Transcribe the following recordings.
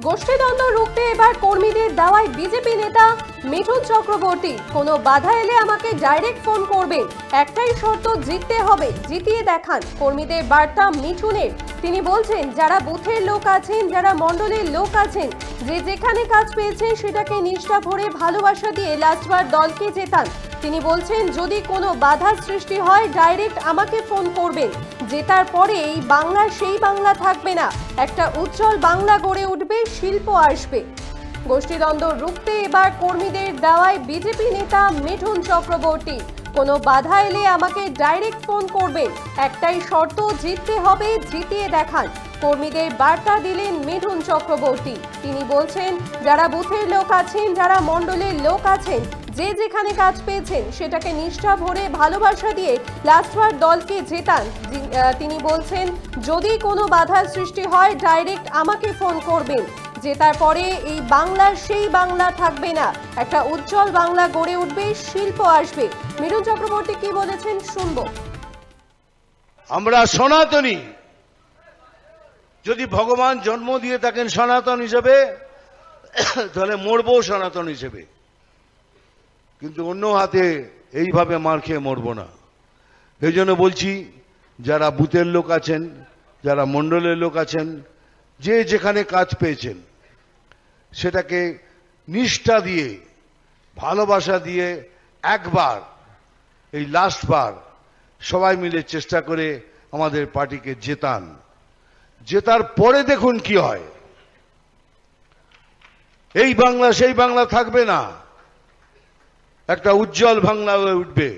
গোষ্ঠীদ্বন্দ্ব রুখতে এবার কর্মীদের দাওয়ায় বিজেপি নেতা মিঠুন চক্রবর্তী। কোনো বাধা এলে আমাকে ডাইরেক্ট ফোন করবেন, একটাই শর্ত, জিততে হবে, জিতিয়ে দেখান। কর্মীদের বার্তা মিঠুনের। তিনি বলছেন, যারা বুথের লোক আছেন, যারা মণ্ডলের লোক আছেন, যে যেখানে কাজ পেয়েছেন সেটাকে নিষ্ঠা ভরে ভালোবাসা দিয়ে লাস্টবার দলকে জেতান। তিনি বলছেন, যদি কোনো বাধার সৃষ্টি হয় ডাইরেক্ট আমাকে ফোন করবেন। জেতার পরে এই বাংলা সেই বাংলা থাকবে না, একটা উজ্জ্বল বাংলা গড়ে উঠবে, শিল্প আসবে। গোষ্ঠীদ্বন্দ্ব রুখতে এবার কর্মীদের দাওয়ায় বিজেপি নেতা মিঠুন চক্রবর্তী। কোনো বাধা এলে আমাকে ডাইরেক্ট ফোন করবেন, একটাই শর্ত, জিততে হবে, জিতিয়ে দেখান। কর্মীদের বার্তা দিলেন মিঠুন চক্রবর্তী। তিনি বলছেন, যারা বুথের লোক আছেন, যারা মণ্ডলের লোক আছেন, যে যেখানে কাজ পেয়েছেন সেটাকে নিষ্ঠা ভরে ভালোবাসা দিয়ে লাস্টবার দলকে জেতান। তিনি বলছেন, যদি কোনো বাধার সৃষ্টি হয় ডাইরেক্ট আমাকে ফোন করবেন। জেতার পরে এই বাংলার সেই বাংলা থাকবে না, একটা উজ্জ্বল বাংলা গড়ে উঠবে, শিল্প আসবে। মিঠুন চক্রবর্তী কি বলেছেন শুনবো। আমরা সনাতনী, যদি ভগবান জন্ম দিয়ে থাকেন সনাতন হিসেবে, তাহলে মরবো সনাতন হিসেবে, কিন্তু অন্য হাতে এইভাবে মার খেয়ে মরবো না। এই জন্য বলছি, যারা বুথের লোক আছেন, যারা মণ্ডলের লোক আছেন, যে যেখানে কাজ পেয়েছেন সেটাকে নিষ্ঠা দিয়ে ভালোবাসা দিয়ে একবার, এই লাস্টবার সবাই মিলে চেষ্টা করে আমাদের পার্টিকে জেতান। জেতার পরে দেখুন কি হয়। এই বাংলা সেই বাংলা থাকবে না, একটা উজ্জ্বল বাংলা হয়ে উঠবে,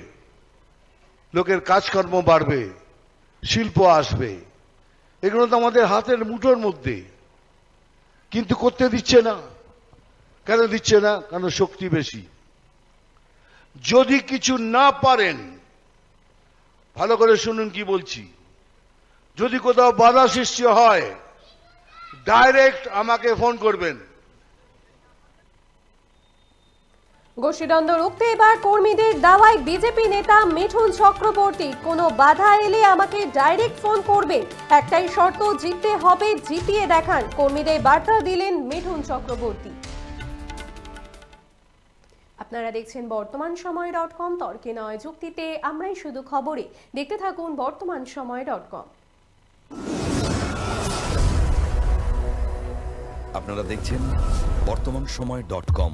লোকের কাজকর্ম বাড়বে, শিল্প আসবে। এগুলো তো আমাদের হাতের মুঠোর মধ্যে, কিন্তু করতে দিচ্ছে না। কেন দিচ্ছে না? কারণ শক্তি বেশি। যদি কিছু না পারেন, ভালো করে শুনুন কি বলছি, যদি কোথাও বাধা সৃষ্টি হয় ডাইরেক্ট আমাকে ফোন করবেন। গোষ্ঠীদ্বন্দ্ব রুখতে এবার কর্মীদের দাওয়ায় বিজেপি নেতা মিঠুন চক্রবর্তী। কোনো বাধা এলে আমাকে ডাইরেক্ট ফোন করবেন, একটাই শর্ত, জিততে হবে, জিতিয়ে দেখান। কর্মীদের বার্তা দিলেন মিঠুন চক্রবর্তী। আপনারা দেখছেন বর্তমান সময় .com, তর্কে নয় যুক্তিতে আমরাই শুধু খবরে। দেখতে থাকুন বর্তমান সময় .com। আপনারা দেখছেন বর্তমান সময় .com।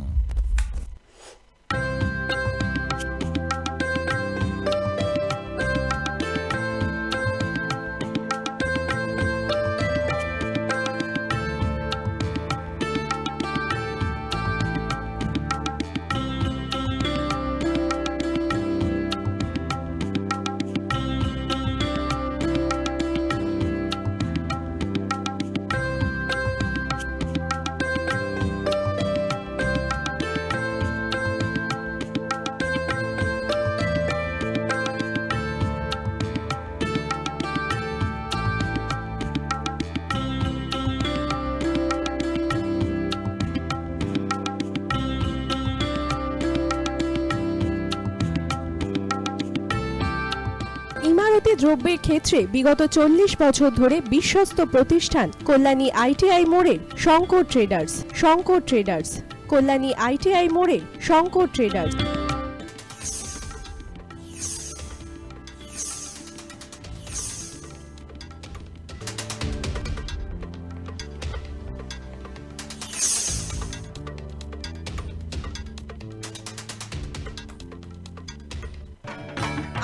ইমারতি দ্রব্যের ক্ষেত্রে বিগত 40 বছর ধরে বিশ্বস্ত প্রতিষ্ঠান কল্যাণী ITI মোড়ের Shankar traders. Shankar traders, Kalyani ITI মোড়ের শঙ্কর ট্রেডার্স।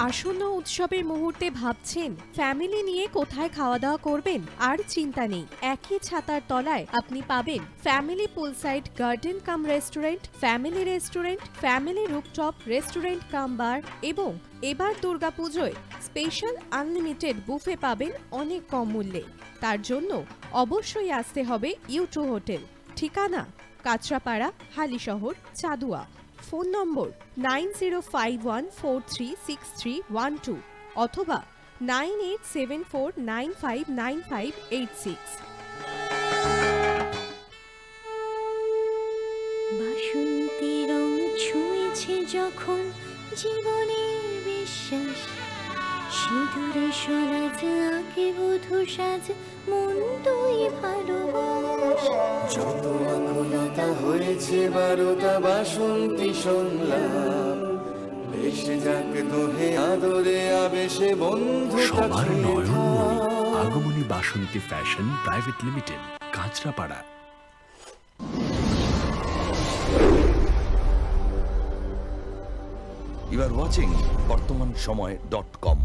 আসন্ন উৎসবের মুহূর্তে ভাবছেন ফ্যামিলি নিয়ে কোথায় খাওয়া দাওয়া করবেন? আর চিন্তা নেই, একই ছাতার তলায় আপনি পাবেন family poolside garden cum restaurant, family rooftop restaurant cum bar, এবং এবার দুর্গাপুজোয় স্পেশাল আনলিমিটেড বুফে পাবেন অনেক কম মূল্যে। তার জন্য অবশ্যই আসতে হবে U2 হোটেল। ঠিকানা কাঁচরাপাড়া, হালিশহর, চাদুয়া। ফোন নম্বর 9051436312 অথবা 9874959586। বাসন্তী রং ছুঁয়েছে যখন জীবনের বিশ্বাস, সিঁদুরে সরাজ আঁকে বধূ সাজ, মন তুই ভালোবাস। যত আকুলতা হয়েছে বারোটা বাসন্তী সংলাপ, ভেসে যাক দোহে আদরে আবেশে বন্ধু সবার Nayanmoni Agomoni Basanti fashion private limited, Kanchrapara. You are watching BortomanSomoy.com.